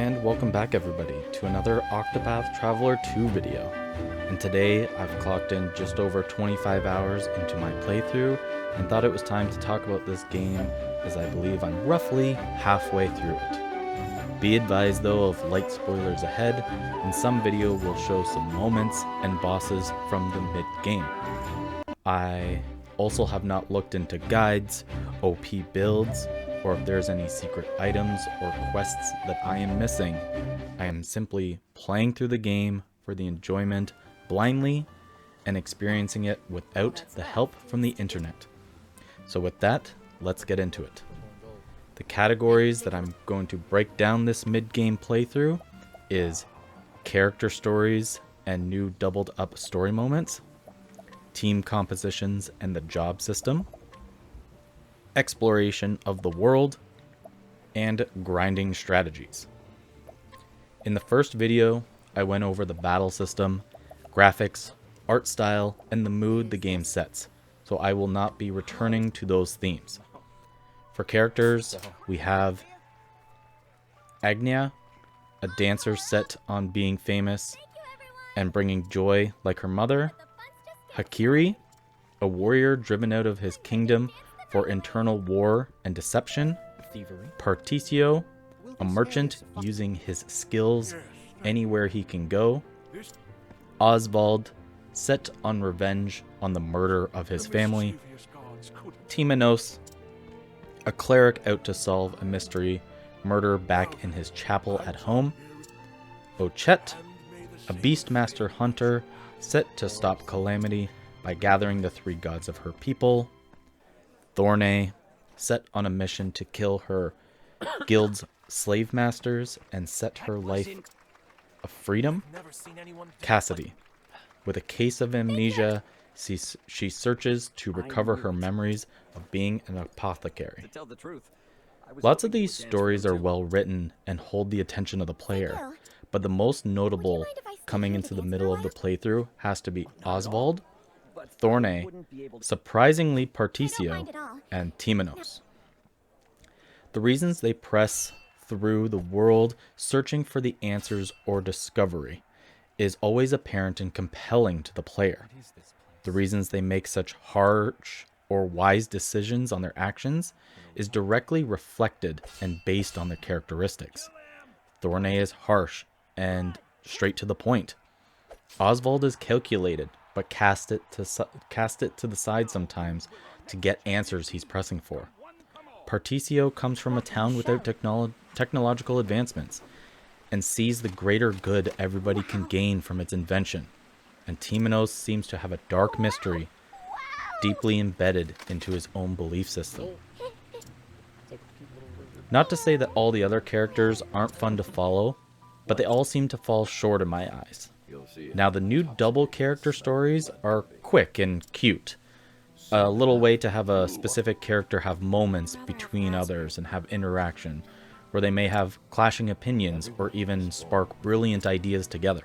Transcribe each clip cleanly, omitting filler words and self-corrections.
And welcome back everybody to another Octopath Traveler 2 video. And today I've clocked in just over 25 hours into my playthrough and thought it was time to talk about this game, as I believe I'm roughly halfway through it. Be advised though of light spoilers ahead, and some video will show some moments and bosses from the mid-game. I also have not looked into guides, OP builds, or if there's any secret items or quests that I am missing. I am simply playing through the game for the enjoyment blindly and experiencing it without the help from the internet. So with that, let's get into it. The categories that I'm going to break down this mid-game playthrough is character stories and new doubled up story moments, team compositions and the job system, exploration of the world, and grinding strategies. In the first video, I went over the battle system, graphics, art style, and the mood the game sets, so I will not be returning to those themes. For characters, we have Agnia, a dancer set on being famous and bringing joy like her mother, Hakiri, a warrior driven out of his kingdom for internal war and deception, Particio, a merchant using his skills anywhere he can go, Oswald, set on revenge on the murder of his family, Timanos, a cleric out to solve a mystery murder back in his chapel at home, Ochette, a beastmaster hunter set to stop calamity by gathering the three gods of her people, Thornay, set on a mission to kill her guild's slave masters and set her life of freedom, Cassidy, with a case of amnesia, she searches to recover her memories of being an apothecary. Lots of these stories are well written and hold the attention of the player, but the most notable coming into the middle of the playthrough has to be Oswald, Thornay, surprisingly Particio, and Timanos. The reasons they press through the world searching for the answers or discovery is always apparent and compelling to the player. The reasons they make such harsh or wise decisions on their actions is directly reflected and based on their characteristics. Thornay is harsh and straight to the point. Oswald is calculated, but cast it to the side sometimes to get answers he's pressing for. Particio comes from a town without technological advancements and sees the greater good everybody can gain from its invention. And Timanos seems to have a dark mystery deeply embedded into his own belief system. Not to say that all the other characters aren't fun to follow, but they all seem to fall short in my eyes. Now, the new double character stories are quick and cute. A little way to have a specific character have moments between others and have interaction, where they may have clashing opinions or even spark brilliant ideas together.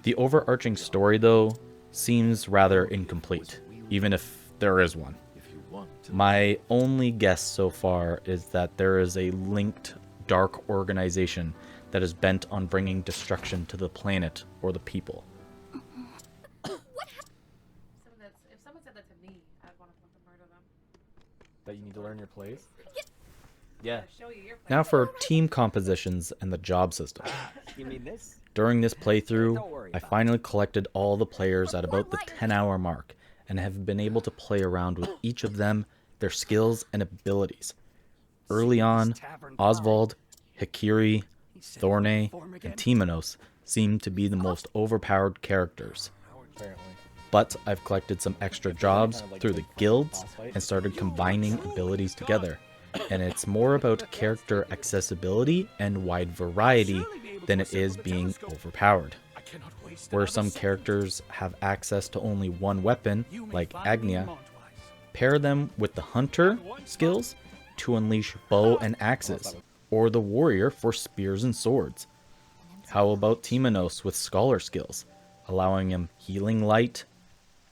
The overarching story, though, seems rather incomplete, even if there is one. My only guess so far is that there is a linked dark organization that is bent on bringing destruction to the planet or the people. If someone said that to me, I'd want to murder them. That you need to learn your plays? Yeah. Now Now for team compositions and the job system. During this playthrough, I finally collected all the players at about the 10-hour mark and have been able to play around with each of them, their skills and abilities. Early on, Oswald, Hakiri, Thornay, and Timanos seem to be the most overpowered characters. But I've collected some extra jobs through the guilds and started combining abilities together. And it's more about character accessibility and wide variety than it is being overpowered. Where some characters have access to only one weapon, like Agnia, pair them with the hunter skills to unleash bow and axes, or the warrior for spears and swords. How about Timanos with scholar skills, allowing him healing light,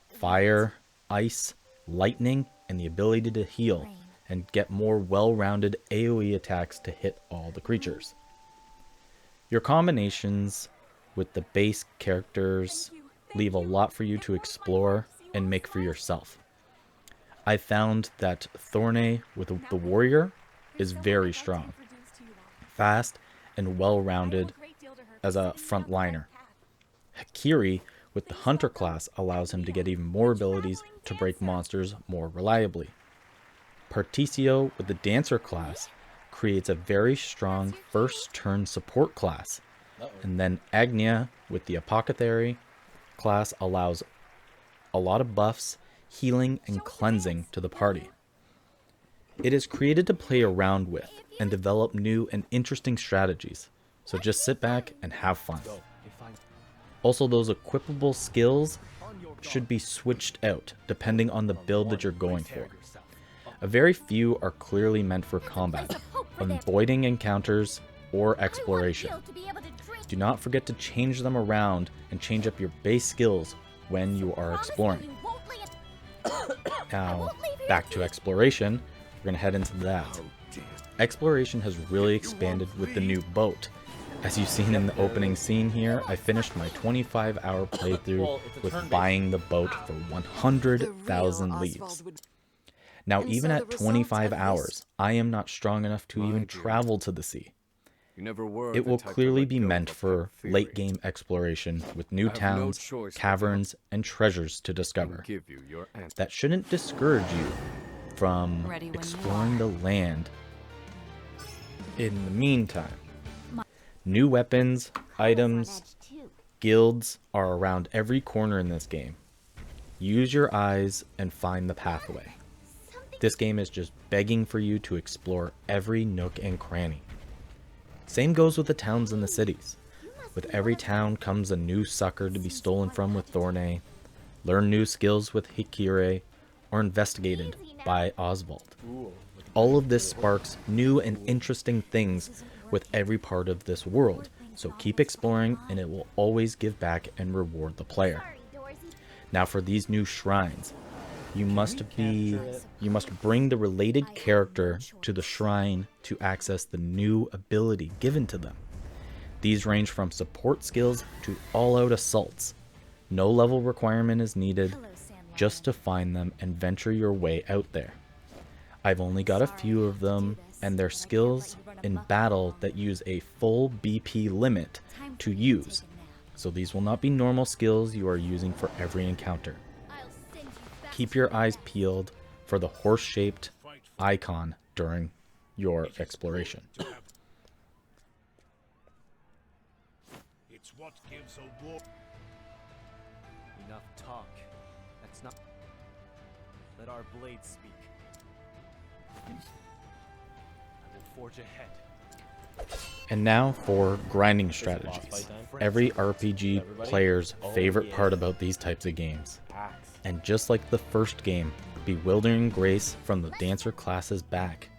fire, ice, lightning, and the ability to heal, and get more well-rounded AoE attacks to hit all the creatures. Your combinations with the base characters leave a lot for you to explore and make for yourself. I found that Thornay with the warrior is very strong, fast, and well-rounded as a frontliner. Hakiri with the hunter class allows him to get even more abilities to break monsters more reliably. Particio with the dancer class creates a very strong first turn support class. And then Agnia with the apothecary class allows a lot of buffs, healing, and cleansing to the party. It is created to play around with and develop new and interesting strategies, so just sit back and have fun. Also, those equipable skills should be switched out depending on the build that you're going for. A very few are clearly meant for combat, avoiding encounters or exploration. Do not forget to change them around and change up your base skills when you are exploring. Now, back to exploration, we're going to head into that. Exploration has really expanded with the new boat. As you've seen in the opening scene here, I finished my 25-hour playthrough with buying the boat for 100,000 leaves. Now, even at 25 hours, I am not strong enough to even travel to the sea. It will clearly be meant for late-game exploration with new towns, caverns, and treasures to discover. That shouldn't discourage you from exploring the land. In the meantime, new weapons, items, guilds are around every corner in this game. Use your eyes and find the pathway. This game is just begging for you to explore every nook and cranny. Same goes with the towns and the cities. With every town comes a new sucker to be stolen from with Thornay, learn new skills with Hikire, or investigated by Oswald. All of this sparks new and interesting things with every part of this world, so keep exploring and it will always give back and reward the player. Now for these new shrines, you must bring the related character to the shrine to access the new ability given to them. These range from support skills to all-out assaults. No level requirement is needed, just to find them and venture your way out there. I've only got a few of them, and they're skills in battle that use a full BP limit to use. So these will not be normal skills you are using for every encounter. Keep your eyes peeled for the horse-shaped icon during your exploration. It's what gives a war. Enough talk. That's not. Let our blades speak. I will forge ahead. And now for grinding strategies. Every RPG player's favorite part about these types of games. And just like the first game, Bewildering Grace from the Dancer class is back.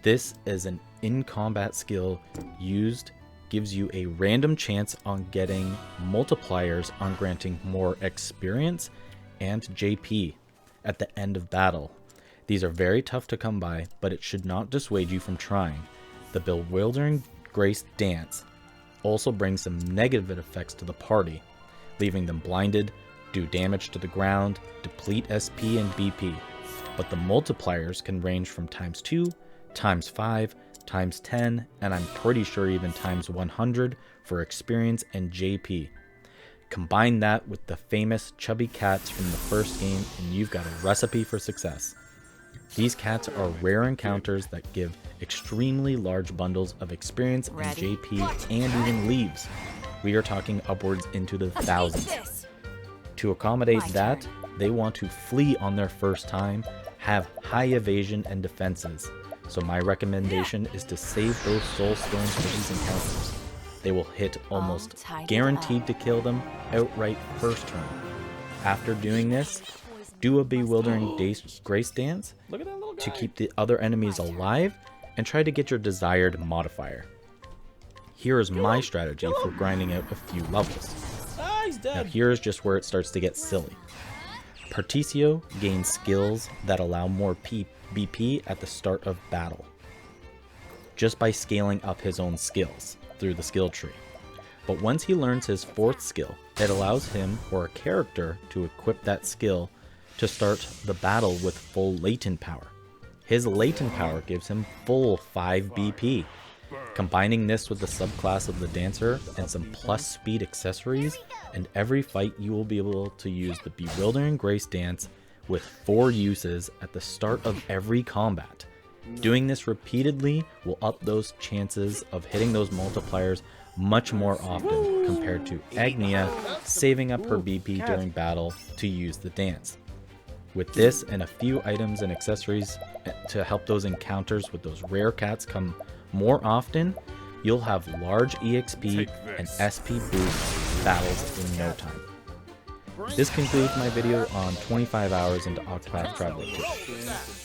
This is an in-combat skill used, gives you a random chance on getting multipliers on granting more experience and JP at the end of battle. These are very tough to come by, but it should not dissuade you from trying. The Bewildering Grace dance also brings some negative effects to the party, leaving them blinded, do damage to the ground, deplete SP and BP, but the multipliers can range from ×2, ×5, ×10, and I'm pretty sure even ×100 for experience and JP. Combine that with the famous chubby cats from the first game and you've got a recipe for success. These cats are rare encounters that give extremely large bundles of experience and JP and even leaves. We are talking upwards into the thousands. To accommodate that, they want to flee on their first time, have high evasion and defenses. So my recommendation is to save those soul stones for these encounters. They will hit almost guaranteed to kill them outright first turn. After doing this, do a Bewildering Grace dance to keep the other enemies alive and try to get your desired modifier. Here is my strategy for grinding out a few levels. Now here is just where it starts to get silly. Particio gains skills that allow more BP at the start of battle, just by scaling up his own skills through the skill tree. But once he learns his 4th skill, it allows him or a character to equip that skill to start the battle with full latent power. His latent power gives him full 5 BP. Combining this with the subclass of the Dancer and some plus speed accessories, and every fight you will be able to use the Bewildering Grace dance with 4 uses at the start of every combat. Doing this repeatedly will up those chances of hitting those multipliers much more often compared to Agnia saving up her BP during battle to use the dance. With this and a few items and accessories to help those encounters with those rare cats come more often, you'll have large EXP and SP boost battles in no time. This concludes my video on 25 hours into Octopath Traveler 2.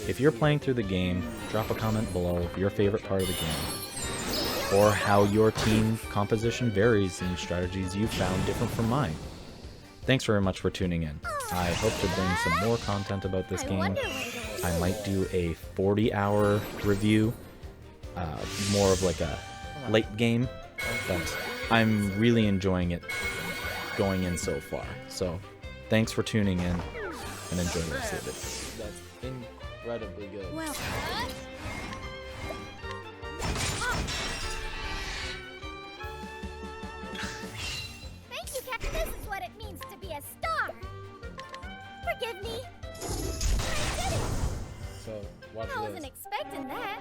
If you're playing through the game, drop a comment below of your favorite part of the game, or how your team composition varies and strategies you found different from mine. Thanks very much for tuning in. I hope to bring some more content about this game. I might do a 40-hour review, more of like a late game, but I'm really enjoying it going in so far. So thanks for tuning in and enjoy the rest of the video. That's incredibly good. Well, thank you, Captain. This is what it means to be a star. Forgive me. I did it. So watch I wasn't expecting that.